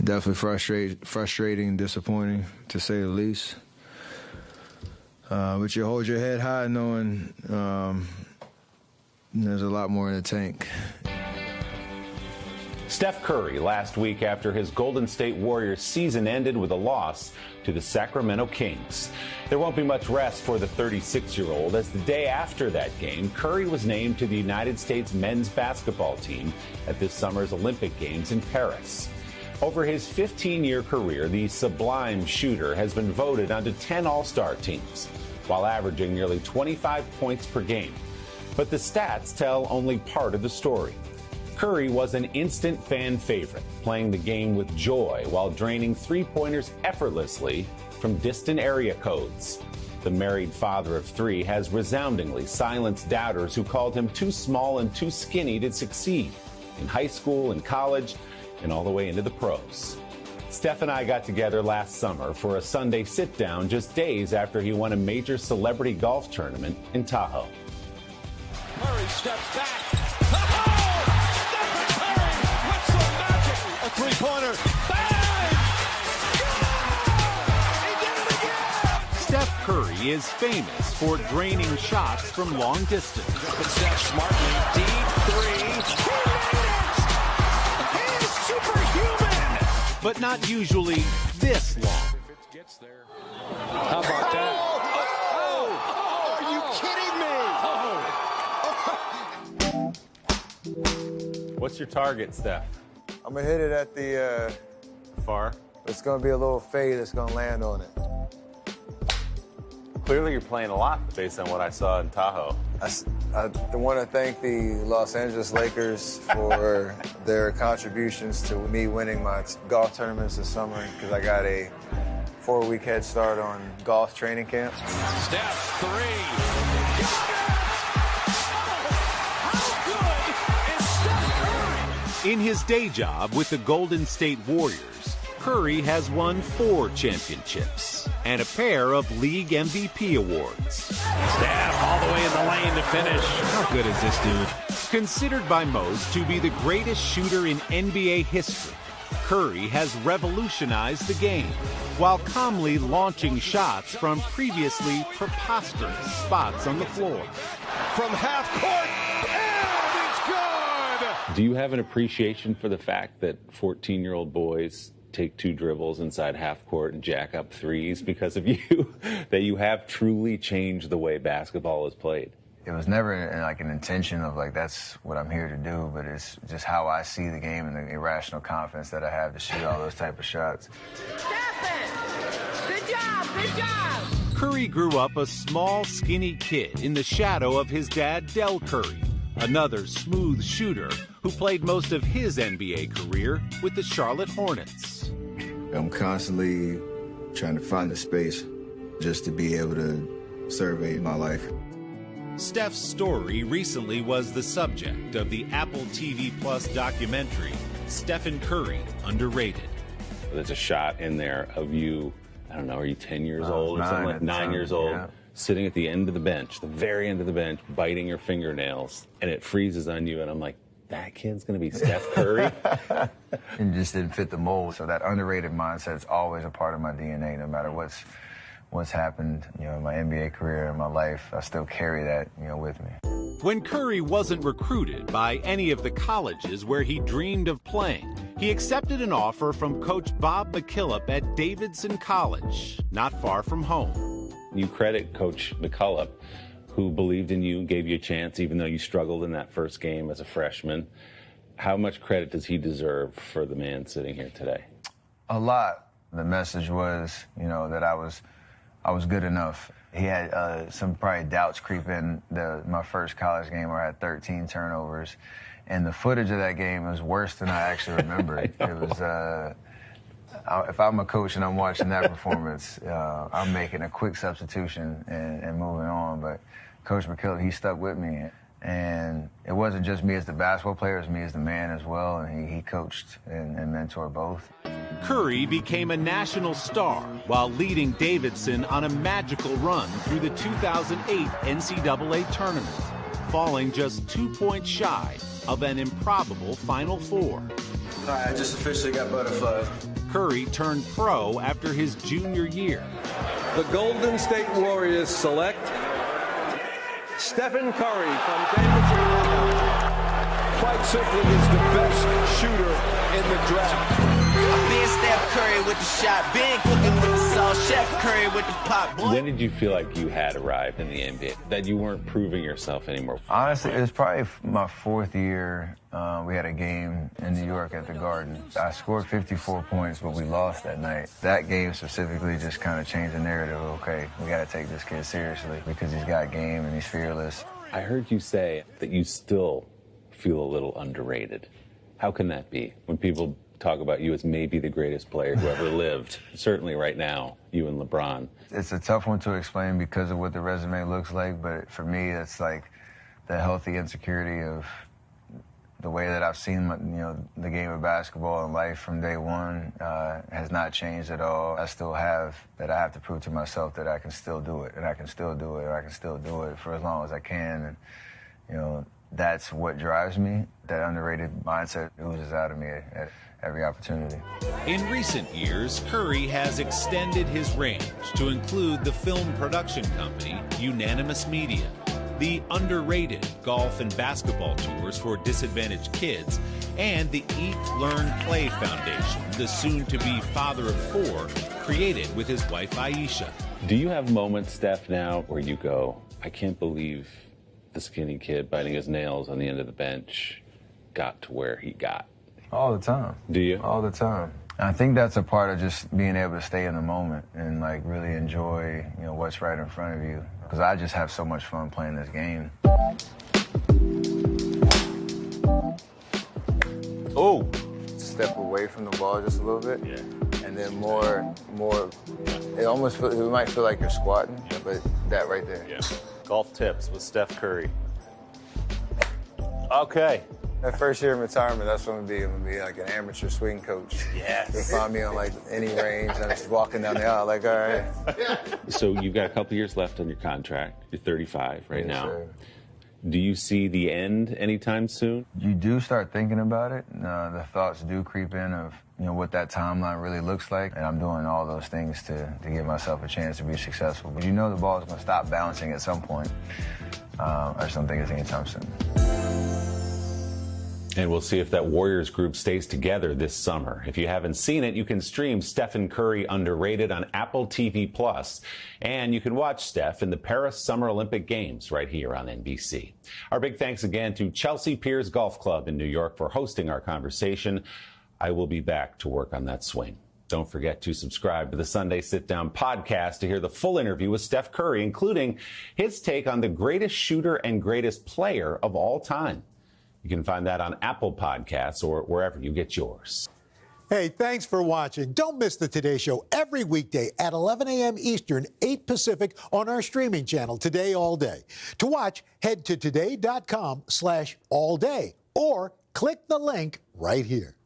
Definitely frustrating, disappointing, to say the least. But you hold your head high knowing there's a lot more in the tank. Steph Curry last week after his Golden State Warriors season ended with a loss to the Sacramento Kings. There won't be much rest for the 36-year-old as the day after that game, Curry was named to the United States men's basketball team at this summer's Olympic Games in Paris. Over his 15-year career, the sublime shooter has been voted onto 10 All-Star teams, while averaging nearly 25 points per game. But the stats tell only part of the story. Curry was an instant fan favorite, playing the game with joy while draining three-pointers effortlessly from distant area codes. The married father of three has resoundingly silenced doubters who called him too small and too skinny to succeed in high school and college and all the way into the pros. Steph and I got together last summer for a Sunday sit-down just days after he won a major celebrity golf tournament in Tahoe. Curry steps back. A three-pointer. Bang! He did it again! Steph Curry is famous for draining shots from long distance. But Steph smartly, deep three. He made it! He's superhuman! But not usually this long. How about that? Are you kidding me? What's your target, Steph? I'm going to hit it at the... Far? It's going to be a little fade that's going to land on it. Clearly you're playing a lot based on what I saw in Tahoe. I want to thank the Los Angeles Lakers for their contributions to me winning my golf tournaments this summer because I got a 4-week head start on golf training camp. Steph Curry. In his day job with the Golden State Warriors, Curry has won 4 championships and a pair of league MVP awards. Steph all the way in the lane to finish. How good is this dude? Considered by most to be the greatest shooter in NBA history, Curry has revolutionized the game while calmly launching shots from previously preposterous spots on the floor. From half court, and it's good! Do you have an appreciation for the fact that 14-year-old boys take 2 dribbles inside half court and jack up threes because of you, that you have truly changed the way basketball is played? It was never like an intention of like, that's what I'm here to do, but it's just how I see the game and the irrational confidence that I have to shoot all those type of shots. Stephen! Good job, good job! Curry grew up a small, skinny kid in the shadow of his dad, Del Curry, another smooth shooter who played most of his NBA career with the Charlotte Hornets. I'm constantly trying to find the space just to be able to survey my life. Steph's story recently was the subject of the Apple TV Plus documentary, Stephen Curry, Underrated. There's a shot in there of you, I don't know, are you 10 years old or something like 9 years old, yeah, sitting at the end of the bench, the very end of the bench, biting your fingernails, and it freezes on you, and I'm like, that kid's going to be Steph Curry? It just didn't fit the mold, so that underrated mindset is always a part of my DNA, no matter what's happened, in my NBA career and my life. I still carry that, with me. When Curry wasn't recruited by any of the colleges where he dreamed of playing, he accepted an offer from Coach Bob McKillop at Davidson College, not far from home. You credit Coach McKillop, who believed in you, gave you a chance, even though you struggled in that first game as a freshman. How much credit does he deserve for the man sitting here today? A lot. The message was, that I was good enough. He had some probably doubts creep in my first college game where I had 13 turnovers. And the footage of that game was worse than I actually remembered. It was, if I'm a coach and I'm watching that performance, I'm making a quick substitution and moving on. But Coach McKillop, he stuck with me. And it wasn't just me as the basketball player, it was me as the man as well. And he coached and mentored both. Curry became a national star while leading Davidson on a magical run through the 2008 NCAA tournament, falling just 2 points shy of an improbable Final Four. I just officially got butterflies. Curry turned pro after his junior year. The Golden State Warriors select Stephen Curry from Denver, Colorado. Quite simply, is the best shooter in the draft. Being Steph Curry with the shot, being cooking with the sauce, Chef Curry with the pot. Boy. When did you feel like you had arrived in the NBA, that you weren't proving yourself anymore? Honestly, it was probably my fourth year. We had a game in New York at the Garden. I scored 54 points, but we lost that night. That game specifically just kind of changed the narrative. Okay, we got to take this kid seriously because he's got game and he's fearless. I heard you say that you still feel a little underrated. How can that be when people talk about you as maybe the greatest player who ever lived? Certainly right now, you and LeBron. It's a tough one to explain because of what the resume looks like, but for me, it's like the healthy insecurity of the way that I've seen the game of basketball and life from day one has not changed at all. I still have that I have to prove to myself that I can still do it, and I can still do it, and I can still do it for as long as I can. And, that's what drives me. That underrated mindset oozes out of me at every opportunity. In recent years, Curry has extended his range to include the film production company Unanimous Media, the underrated golf and basketball tours for disadvantaged kids, and the Eat, Learn, Play Foundation, the soon-to-be father of four, created with his wife Aisha. Do you have moments, Steph, now where you go, I can't believe the skinny kid biting his nails on the end of the bench got to where he got? All the time. Do you? All the time. I think that's a part of just being able to stay in the moment and really enjoy, what's right in front of you. Because I just have so much fun playing this game. Oh! Step away from the ball just a little bit. Yeah. And then more. It might feel like you're squatting, but that right there. Yeah. Golf tips with Steph Curry. Okay. That first year in retirement, that's what I'm gonna be like an amateur swing coach. Yes. You'll find me on any range, and I'm just walking down the aisle all right. So you've got a couple years left on your contract. You're 35 right now. Sir. Do you see the end anytime soon? You do start thinking about it. The thoughts do creep in of what that timeline really looks like, and I'm doing all those things to give myself a chance to be successful. But the ball is going to stop bouncing at some point. I just don't think it's anytime soon. And we'll see if that Warriors group stays together this summer. If you haven't seen it, you can stream Stephen Curry Underrated on Apple TV+. And you can watch Steph in the Paris Summer Olympic Games right here on NBC. Our big thanks again to Chelsea Piers Golf Club in New York for hosting our conversation. I will be back to work on that swing. Don't forget to subscribe to the Sunday Sitdown podcast to hear the full interview with Steph Curry, including his take on the greatest shooter and greatest player of all time. You can find that on Apple Podcasts or wherever you get yours. Hey, thanks for watching. Don't miss the Today Show every weekday at 11 a.m. Eastern, 8 Pacific on our streaming channel, Today All Day. To watch, head to today.com/allday or click the link right here.